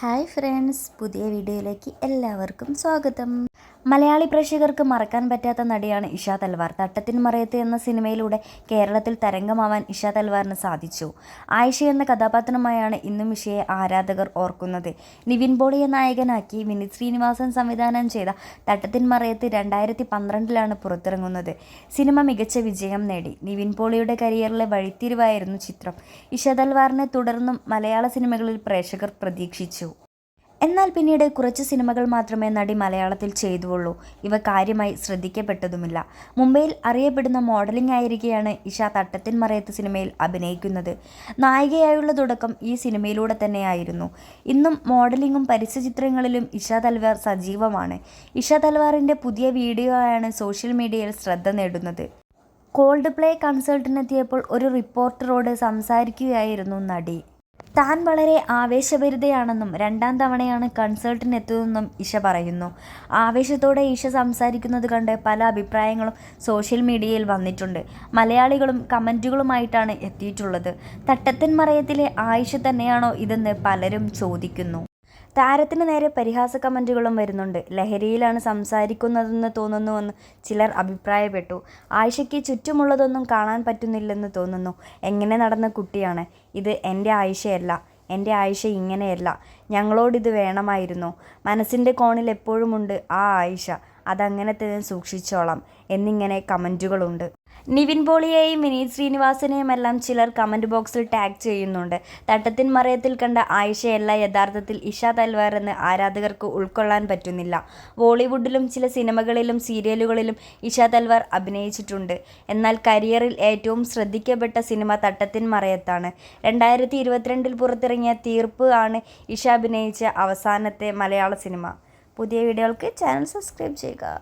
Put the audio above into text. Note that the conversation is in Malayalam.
ഹായ് ഫ്രണ്ട്സ്, പുതിയ വീഡിയോയിലേക്ക് എല്ലാവർക്കും സ്വാഗതം. മലയാളി പ്രേക്ഷകർക്ക് മറക്കാൻ പറ്റാത്ത നടിയാണ് ഇഷ തൽവാർ. തട്ടത്തിൻ മറയത്ത് എന്ന സിനിമയിലൂടെ കേരളത്തിൽ തരംഗമാവാൻ ഇഷ തൽവാറിന് സാധിച്ചു. ആയിഷ എന്ന കഥാപാത്രമായാണ് ഇന്നും ഇഷയെ ആരാധകർ ഓർക്കുന്നത്. നിവിൻ പോളിയെ നായകനാക്കി വിനീത് ശ്രീനിവാസൻ സംവിധാനം ചെയ്ത തട്ടത്തിൻ മറയത്ത് 2012 പുറത്തിറങ്ങുന്നത്. സിനിമ മികച്ച വിജയം നേടി. നിവിൻ പോളിയുടെ കരിയറിലെ വഴിത്തിരിവായിരുന്നു ചിത്രം. ഇഷ തൽവാറിനെ തുടർന്നും മലയാള സിനിമകളിൽ പ്രേക്ഷകർ പ്രതീക്ഷിച്ചു. എന്നാൽ പിന്നീട് കുറച്ച് സിനിമകൾ മാത്രമേ നടി മലയാളത്തിൽ ചെയ്തുള്ളൂ. ഇവ കാര്യമായി ശ്രദ്ധിക്കപ്പെട്ടതുമില്ല. മുംബൈയിൽ അറിയപ്പെടുന്ന മോഡലിംഗ് ആയിരിക്കെയാണ് ഇഷ തട്ടത്തിൻ മറയത്ത് സിനിമയിൽ അഭിനയിക്കുന്നത്. നായികയായുള്ള തുടക്കം ഈ സിനിമയിലൂടെ തന്നെയായിരുന്നു. ഇന്നും മോഡലിംഗും പരസ്യചിത്രങ്ങളിലും ഇഷ തൽവാർ സജീവമാണ്. ഇഷ തൽവാറിൻ്റെ പുതിയ വീഡിയോ ആണ് സോഷ്യൽ മീഡിയയിൽ ശ്രദ്ധ നേടുന്നത്. കോൾഡ് പ്ലേ കൺസേർട്ടിനെത്തിയപ്പോൾ ഒരു റിപ്പോർട്ടറോട് സംസാരിക്കുകയായിരുന്നു നടി. താൻ വളരെ ആവേശഭരിതയാണെന്നും 2ാം തവണയാണ് കൺസേർട്ടിനെത്തുന്നതെന്നും ഇഷ പറയുന്നു. ആവേശത്തോടെ ഇഷ സംസാരിക്കുന്നത് കണ്ട് പല അഭിപ്രായങ്ങളും സോഷ്യൽ മീഡിയയിൽ വന്നിട്ടുണ്ട്. മലയാളികളും കമൻറ്റുകളുമായിട്ടാണ് എത്തിയിട്ടുള്ളത്. തട്ടത്തിൻ മറയത്തിലെ ആയിഷ തന്നെയാണോ ഇതെന്ന് പലരും ചോദിക്കുന്നു. താരത്തിന് നേരെ പരിഹാസ കമൻറ്റുകളും വരുന്നുണ്ട്. ലഹരിയിലാണ് സംസാരിക്കുന്നതെന്ന് തോന്നുന്നുവെന്ന് ചിലർ അഭിപ്രായപ്പെട്ടു. ആയിഷയ്ക്ക് ചുറ്റുമുള്ളതൊന്നും കാണാൻ പറ്റുന്നില്ലെന്ന് തോന്നുന്നു. എങ്ങനെ നടന്ന കുട്ടിയാണ് ഇത്? എൻ്റെ ആയിഷയല്ല. എൻ്റെ ആയിഷ ഇങ്ങനെയല്ല. ഞങ്ങളോടിത് വേണമായിരുന്നു. മനസ്സിൻ്റെ കോണിൽ എപ്പോഴുമുണ്ട് ആ ആയിഷ. അതങ്ങനെ തന്നെ സൂക്ഷിച്ചോളാം എന്നിങ്ങനെ കമൻറ്റുകളുണ്ട്. നിവിൻ പോളിയെയും വിനീത് ശ്രീനിവാസനെയുമെല്ലാം ചിലർ കമൻറ്റ് ബോക്സിൽ ടാഗ് ചെയ്യുന്നുണ്ട്. തട്ടത്തിൻ മറയത്തിൽ കണ്ട ആയിഷയല്ല യഥാർത്ഥത്തിൽ ഇഷ തൽവാർ എന്ന് ആരാധകർക്ക് ഉൾക്കൊള്ളാൻ പറ്റുന്നില്ല. ബോളിവുഡിലും ചില സിനിമകളിലും സീരിയലുകളിലും ഇഷ തൽവാർ അഭിനയിച്ചിട്ടുണ്ട്. എന്നാൽ കരിയറിൽ ഏറ്റവും ശ്രദ്ധിക്കപ്പെട്ട സിനിമ തട്ടത്തിൻ മറയത്താണ്. 2022 പുറത്തിറങ്ങിയ തീർപ്പ് ആണ് ഇഷ അഭിനയിച്ച അവസാനത്തെ മലയാള സിനിമ. പുതിയ വീഡിയോകൾക്ക് ചാനൽ സബ്സ്ക്രൈബ് ചെയ്യുക.